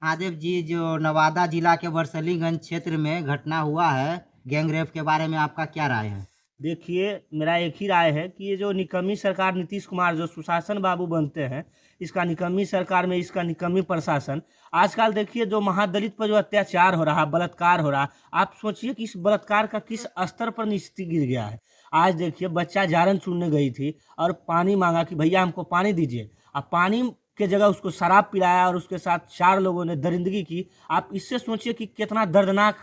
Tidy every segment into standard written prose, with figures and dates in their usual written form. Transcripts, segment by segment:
आदित्य जी, जो नवादा जिला के बरसलीगंज क्षेत्र में घटना हुआ है गैंग रेप के बारे में आपका क्या राय है? देखिए, मेरा एक ही राय है कि ये जो निकम्मी सरकार नीतीश कुमार जो सुशासन बाबू बनते हैं, इसका निकम्मी सरकार में इसका निकम्मी प्रशासन, आजकल देखिए जो महादलित पर जो अत्याचार हो रहा, बलात्कार हो रहा, आप सोचिए कि इस बलात्कार का किस स्तर पर निस्ती गिर गया है। आज देखिए बच्चा जारन चुनने गई थी और पानी मांगा कि भैया हमको पानी दीजिए, अब पानी के जगह उसको शराब पिलाया और उसके साथ 4 लोगों ने दरिंदगी की। आप इससे सोचिए कि कितना दर्दनाक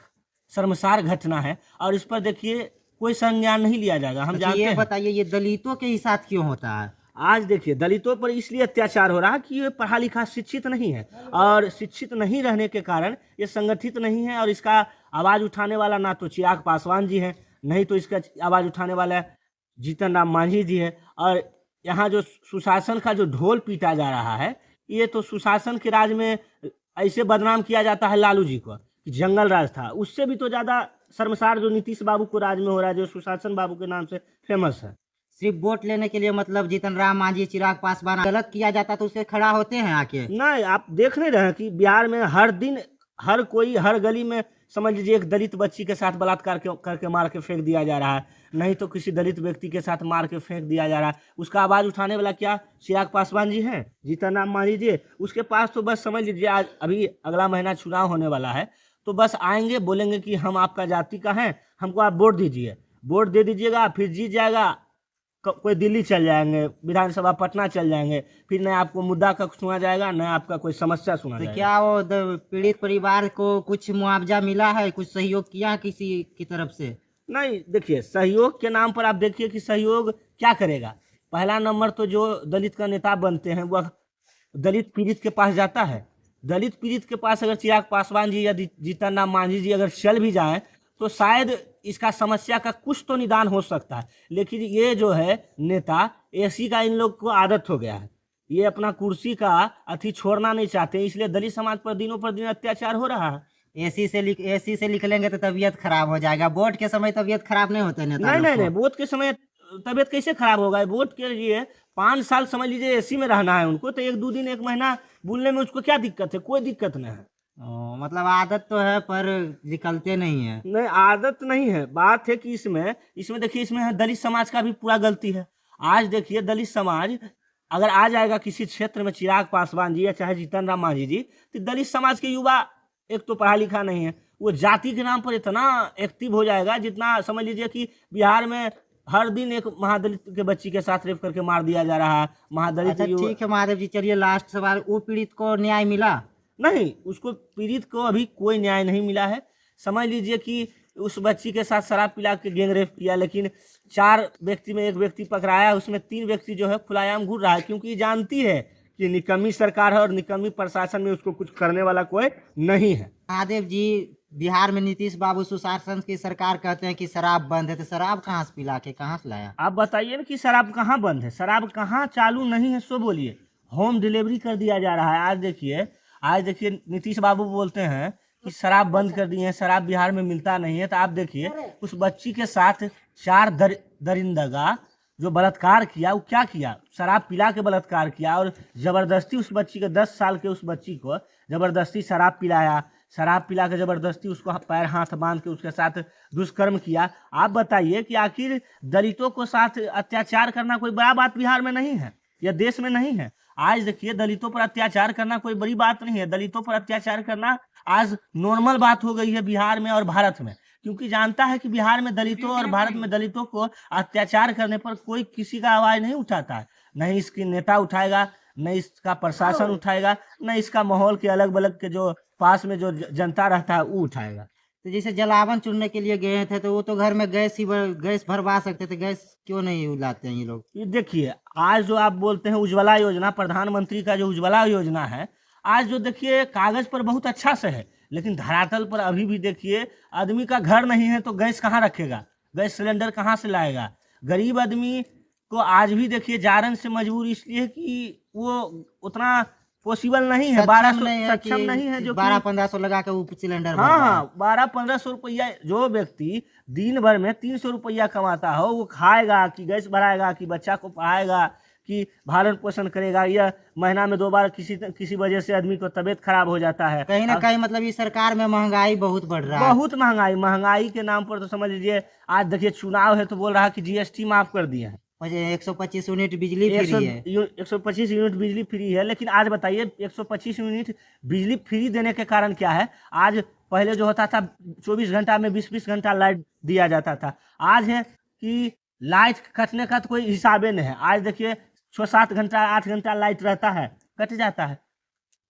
शर्मसार घटना है, और इस पर देखिए कोई संज्ञान नहीं लिया जाएगा। हम अच्छा, जानते ये हैं, बताइए, ये दलितों के ही साथ क्यों होता है? आज देखिए दलितों पर इसलिए अत्याचार हो रहा है कि ये पढ़ा लिखा शिक्षित नहीं है, और शिक्षित नहीं रहने के कारण ये संगठित नहीं है, और इसका आवाज उठाने वाला ना तो चिराग पासवान जी हैं, नहीं तो इसका आवाज उठाने वाला जीतन राम मांझी जी है। और यहाँ जो सुशासन का जो ढोल पीटा जा रहा है, ये तो सुशासन के राज में ऐसे बदनाम किया जाता है लालू जी को कि जंगल राज था, उससे भी तो ज्यादा शर्मसार जो नीतीश बाबू को राज में हो रहा है, जो सुशासन बाबू के नाम से फेमस है। सिर्फ वोट लेने के लिए, मतलब जीतन राम मांझी, चिराग पासवान गलत किया जाता तो उसके खड़ा होते हैं आके? नहीं, आप देख नहीं रहे हैं कि बिहार में हर दिन हर कोई हर गली में समझ लीजिए एक दलित बच्ची के साथ बलात्कार करके मार के फेंक दिया जा रहा है, नहीं तो किसी दलित व्यक्ति के साथ मार के फेंक दिया जा रहा है। उसका आवाज उठाने वाला क्या चिराग पासवान जी हैं, जीतन राम मांझी जी? उसके पास तो बस समझ लीजिए आज अभी अगला महीना चुनाव होने वाला है, तो बस आएंगे, बोलेंगे कि हम आपका जाति का हैं, हमको आप वोट दीजिए, वोट दे दीजिएगा, फिर जीत जाएगा, कोई दिल्ली चल जाएंगे, विधानसभा पटना चल जाएंगे, फिर न आपको मुद्दा का सुना जाएगा, न आपका कोई समस्या सुना तो जाएगा। क्या वो पीड़ित परिवार को कुछ मुआवजा मिला है, कुछ सहयोग किया किसी की तरफ से? नहीं, देखिए सहयोग के नाम पर आप देखिए कि सहयोग क्या करेगा। पहला नंबर तो जो दलित का नेता बनते हैं वह दलित पीड़ित के पास जाता है। दलित पीड़ित के पास अगर चिराग पासवान जी या जीतन राम मांझी जी अगर चल भी जाएं तो शायद इसका समस्या का कुछ तो निदान हो सकता है, लेकिन ये जो है नेता एसी का इन लोग को आदत हो गया है, ये अपना कुर्सी का अथी छोड़ना नहीं चाहते, इसलिए दलित समाज पर दिनों पर दिन अत्याचार हो रहा है। एसी से लिख लेंगे तो तबीयत खराब हो जाएगा। वोट के समय तबीयत खराब नहीं होते नेता नहीं लोग नहीं नहीं, को? वोट के समय तबीयत कैसे खराब होगा? वोट के लिए 5 साल समझ लीजिए एसी में रहना है उनको, तो 1-2 दिन 1 महीना बोलने में उसको क्या दिक्कत है? कोई दिक्कत नहीं है। मतलब आदत तो है पर निकलते नहीं है। नहीं, आदत नहीं है, बात है कि इसमें इसमें देखिए, इसमें है दलित समाज का भी पूरा गलती है। आज देखिए दलित समाज अगर आ जाएगा किसी क्षेत्र में, चिराग पासवान जी या चाहे जीतन राम मांझी जी, तो दलित समाज के युवा एक तो पढ़ा लिखा नहीं है, वो जाति के नाम पर इतना एक्टिव हो जाएगा जितना समझ लीजिए कि बिहार में हर दिन एक महादलित के बच्ची के साथ रेप करके मार दिया जा रहा है। महादलित अच्छा ठीक है महादेव जी, चलिए लास्ट सवाल, वो पीड़ित को न्याय मिला? नहीं, उसको पीड़ित को अभी कोई न्याय नहीं मिला है। समझ लीजिए कि उस बच्ची के साथ शराब पिला के गैंग रेप किया, लेकिन 4 व्यक्ति में 1 व्यक्ति पकड़ाया, उसमें 3 व्यक्ति जो है खुलायाम घूर रहा है, क्योंकि ये जानती है कि निकम्मी सरकार है और निकम्मी प्रशासन में उसको कुछ करने वाला कोई नहीं है। महादेव जी, बिहार में नीतीश बाबू सुशासन की सरकार कहते हैं कि शराब बंद है, तो शराब कहाँ से पिला के कहाँ से लाया? आप बताइए ना कि शराब कहाँ बंद है, शराब कहाँ चालू नहीं है, सो बोलिए। होम डिलीवरी कर दिया जा रहा है। आज देखिए नीतीश बाबू बोलते हैं कि शराब बंद कर दिए हैं, शराब बिहार में मिलता नहीं है, तो आप देखिए उस बच्ची के साथ 4 दरिंदगा जो बलात्कार किया, वो क्या किया? शराब पिला के बलात्कार किया, और जबरदस्ती उस बच्ची के 10 साल के उस बच्ची को जबरदस्ती शराब पिलाया, शराब पिला के जबरदस्ती उसको पैर हाथ बांध के उसके साथ दुष्कर्म किया। आप बताइए कि आखिर दलितों को साथ अत्याचार करना कोई बड़ा बात बिहार में नहीं है या देश में नहीं है? आज देखिए दलितों पर अत्याचार करना कोई बड़ी बात नहीं है, दलितों पर अत्याचार करना आज नॉर्मल बात हो गई है बिहार में और भारत में, क्योंकि जानता है कि बिहार में दलितों और भारत में दलितों को अत्याचार करने पर कोई किसी का आवाज नहीं उठाता है। नहीं इसकी नेता उठाएगा, न इसका प्रशासन उठाएगा, न इसका माहौल के अलग बलग के जो पास में जो जनता रहता है वो उठाएगा। तो जैसे जलावन चुनने के लिए गए थे, तो वो तो घर में गैस भरवा सकते थे, गैस क्यों नहीं लाते हैं ये लोग? ये देखिए, आज जो आप बोलते हैं उज्ज्वला योजना, प्रधानमंत्री का जो उज्ज्वला योजना है, आज जो देखिए कागज पर बहुत अच्छा से है, लेकिन धरातल पर अभी भी देखिए आदमी का घर नहीं है तो गैस कहाँ रखेगा, गैस सिलेंडर कहाँ से लाएगा? गरीब आदमी को आज भी देखिए जारन से मजबूर इसलिए कि वो उतना पॉसिबल नहीं है, 1200 सक्षम नहीं है, जो 1200-1500 लगा के वो सिलेंडर हाँ हाँ 1200-1500 रुपया, जो व्यक्ति दिन भर में 300 रुपया कमाता हो, वो खाएगा कि गैस भराएगा कि बच्चा को पढ़ाएगा कि भरण पोषण करेगा, या महीना में 2 बार किसी वजह से आदमी को तबीयत खराब हो जाता है। कहीं ना कहीं मतलब इस सरकार में महंगाई बहुत बढ़ रहा है। बहुत महंगाई के नाम पर तो समझ लीजिए, आज देखिए चुनाव है तो बोल रहा है कि जीएसटी माफ कर दिया है, 125 यूनिट बिजली फ्री है। 125 यूनिट बिजली फ्री है। लेकिन आज बताइए 125 यूनिट बिजली फ्री देने के कारण क्या है? आज पहले जो होता था 24 घंटा में 20-20 घंटा लाइट दिया जाता था, आज है कि लाइट कटने का तो कोई हिसाबे नहीं है। आज देखिए 6-7 घंटा 8 घंटा लाइट रहता है, कट जाता है।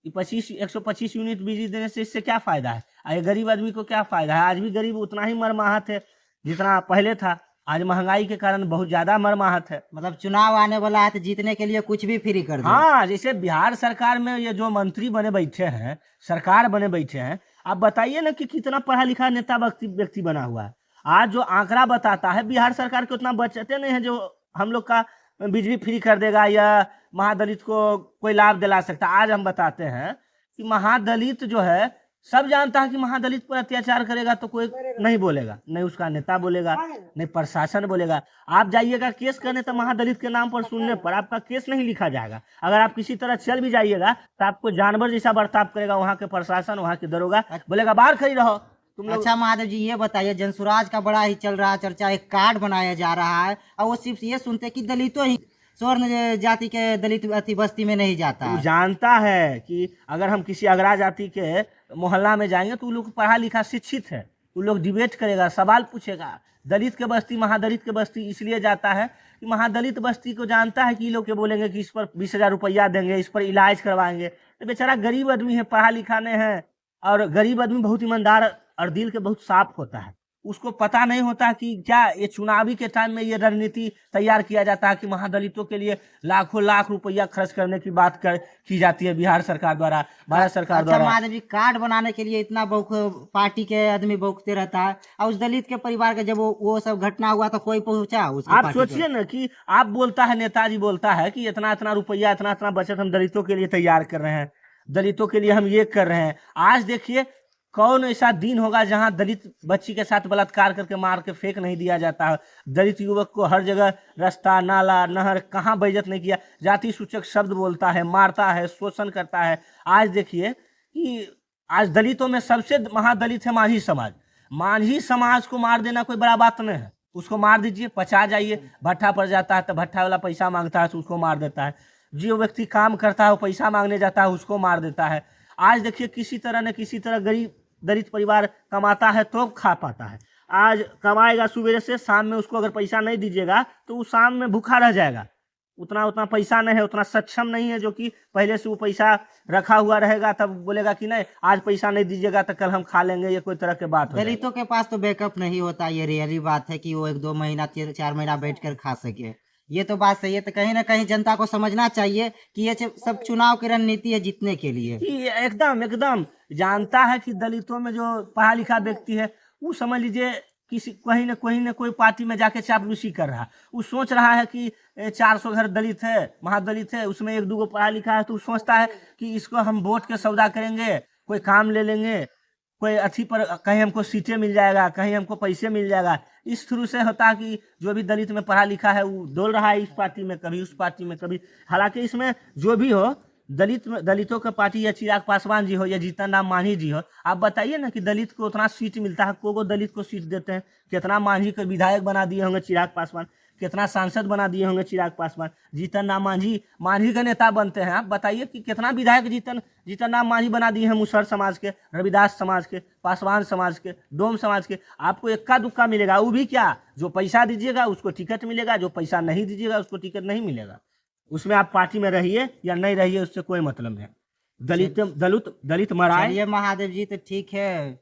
125 यूनिट बिजली देने से इससे क्या फायदा है? गरीब आदमी को क्या फायदा है? आज भी गरीब उतना ही मरमाहत है जितना पहले था। आज महंगाई के कारण बहुत ज्यादा मरमाहत है। मतलब चुनाव आने वाला है तो जीतने के लिए कुछ भी फ्री कर दो। हाँ, जैसे बिहार सरकार में ये जो मंत्री बने बैठे हैं, सरकार बने बैठे हैं, आप बताइए ना कि कितना पढ़ा लिखा नेता व्यक्ति बना हुआ है। आज जो आंकड़ा बताता है बिहार सरकार को उतना बचते नहीं है जो हम लोग का बिजली फ्री कर देगा या महादलित को कोई लाभ दिला सकता। आज हम बताते हैं कि महादलित जो है, सब जानता है कि महादलित पर अत्याचार करेगा तो कोई नहीं बोलेगा, नहीं उसका नेता बोलेगा, नहीं प्रशासन बोलेगा। आप जाइएगा केस करने तो महादलित के नाम पर सुनने पर आपका केस नहीं लिखा जाएगा। अगर आप किसी तरह चल भी जाइएगा तो आपको जानवर जैसा बर्ताव करेगा वहाँ के प्रशासन, वहाँ के दरोगा, बोलेगा बाहर खड़ी रहो तुम लोग। अच्छा महादेव जी, ये बताइए, जनसुराज का बड़ा ही चल रहा है चर्चा, एक कार्ड बनाया जा रहा है और वो सिर्फ ये सुनते कि दलितों ही, स्वर्ण जाति के दलित अति बस्ती में नहीं जाता है। जानता है कि अगर हम किसी अगरा जाति के मोहल्ला में जाएंगे तो वो लोग पढ़ा लिखा शिक्षित है, वो लोग डिबेट करेगा, सवाल पूछेगा। दलित के बस्ती, महादलित के बस्ती इसलिए जाता है कि महादलित बस्ती को जानता है कि ये लोग के बोलेंगे कि इस पर 20,000 रुपया देंगे, इस पर इलाज करवाएंगे। तो बेचारा गरीब आदमी है, पढ़ा लिखा नहीं है, और गरीब आदमी बहुत ईमानदार और दिल के बहुत साफ होता है। उसको पता नहीं होता कि क्या ये चुनावी के टाइम में ये रणनीति तैयार किया जाता है कि महादलितों के लिए लाखों लाख रुपया खर्च करने की बात की जाती है बिहार सरकार द्वारा, भारत सरकार द्वारा। अच्छा महादेव जी, कार्ड बनाने के लिए इतना पार्टी के आदमी बौखते रहता है और उस दलित के परिवार के जब वो सब घटना हुआ तो कोई पहुंचा उसके? आप सोचिए ना कि आप बोलता है, नेताजी बोलता है कि इतना इतना रुपया, इतना इतना बचत हम दलितों के लिए तैयार कर रहे हैं, दलितों के लिए हम ये कर रहे हैं। आज देखिए कौन ऐसा दिन होगा जहां दलित बच्ची के साथ बलात्कार करके मार के फेंक नहीं दिया जाता है। दलित युवक को हर जगह रास्ता, नाला, नहर, कहाँ बेइज्जत नहीं किया, जाति सूचक शब्द बोलता है, मारता है, शोषण करता है। आज देखिए कि आज दलितों में सबसे महादलित है मांझी समाज। मांझी समाज को मार देना कोई बड़ा बात नहीं है। उसको मार दीजिए, पचा जाइए, भट्ठा पड़ जाता है तो भट्ठा वाला पैसा मांगता है तो उसको मार देता है। जो व्यक्ति काम करता है वो पैसा मांगने जाता है उसको मार देता है। आज देखिए किसी तरह न किसी तरह गरीब दलित परिवार कमाता है तो खा पाता है। आज कमाएगा सुबह से, शाम में उसको अगर पैसा नहीं दीजिएगा तो वो शाम में भूखा रह जाएगा। उतना पैसा नहीं है, उतना सक्षम नहीं है जो कि पहले से वो पैसा रखा हुआ रहेगा, तब बोलेगा कि नहीं आज पैसा नहीं दीजिएगा तो कल हम खा लेंगे, ये कोई तरह के बात हो। दलितों के पास तो बैकअप नहीं होता, ये रियली बात है कि वो 1-2 महीना 4 महीना बैठ कर खा सके। ये तो बात सही है। तो कहीं ना कहीं जनता को समझना चाहिए कि ये सब चुनाव की रणनीति है जीतने के लिए। एकदम जानता है कि दलितों में जो पढ़ा लिखा व्यक्ति है वो समझ लीजिए किसी कहीं न कोई पार्टी में जाके चापलूसी कर रहा है। वो सोच रहा है कि 400 घर दलित है, महादलित है, उसमें 1-2 पढ़ा लिखा है, तो सोचता है कि इसको हम वोट के सौदा करेंगे, कोई काम ले लेंगे, कोई अथी पर कहीं हमको सीटें मिल जाएगा, कहीं हमको पैसे मिल जाएगा। इस थ्रू से होता है कि जो भी दलित में पढ़ा लिखा है वो डोल रहा है इस पार्टी में, कभी उस पार्टी में, कभी। हालांकि इसमें जो भी हो, दलितों का पार्टी या चिराग पासवान जी हो या जीतन राम मांझी जी हो, आप बताइए ना कि दलित को उतना सीट मिलता है, को दलित को सीट देते हैं। कितना मांझी को विधायक बना दिए होंगे चिराग पासवान, कितना सांसद बना दिए होंगे चिराग पासवान। जीतन राम मांझी का नेता बनते हैं। आप बताइए कि कितना विधायक जीतन राम मांझी बना दिए हैं मुसहर समाज के, रविदास समाज के, पासवान समाज के, डोम समाज के। आपको इक्का दुक्का मिलेगा, वो भी क्या, जो पैसा दीजिएगा उसको टिकट मिलेगा, जो पैसा नहीं दीजिएगा उसको टिकट नहीं मिलेगा। उसमें आप पार्टी में रहिए या नहीं रहिए उससे कोई मतलब नहीं। दलित मराए। चलिए महादेव जी, तो ठीक है।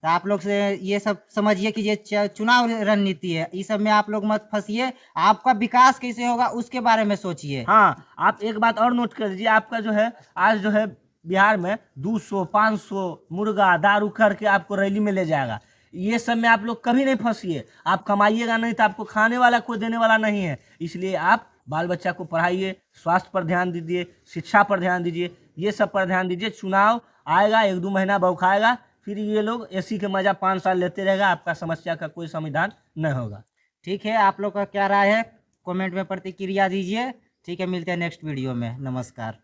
तो आप लोग से ये सब समझिए कि ये चुनाव रणनीति है, इस सब में आप लोग मत फंसिए। आपका विकास कैसे होगा उसके बारे में सोचिए। हाँ, आप एक बात और नोट कर दीजिए, आपका जो है आज जो है बिहार में 200-500 मुर्गा दारू करके आपको रैली में ले जाएगा। ये सब में आप लोग कभी नहीं फंसिए। आप कमाइएगा नहीं तो आपको खाने वाला कोई देने वाला नहीं है। इसलिए आप बाल बच्चा को पढ़ाइए, स्वास्थ्य पर ध्यान दीजिए, शिक्षा पर ध्यान दीजिए, ये सब पर ध्यान दीजिए। चुनाव आएगा, 1-2 महीना बौखाएगा, फिर ये लोग एसी के मजा 5 साल लेते रहेगा, आपका समस्या का कोई समाधान नहीं होगा। ठीक है, आप लोग का क्या राय है कमेंट में प्रतिक्रिया दीजिए। ठीक है, मिलते हैं नेक्स्ट वीडियो में। नमस्कार।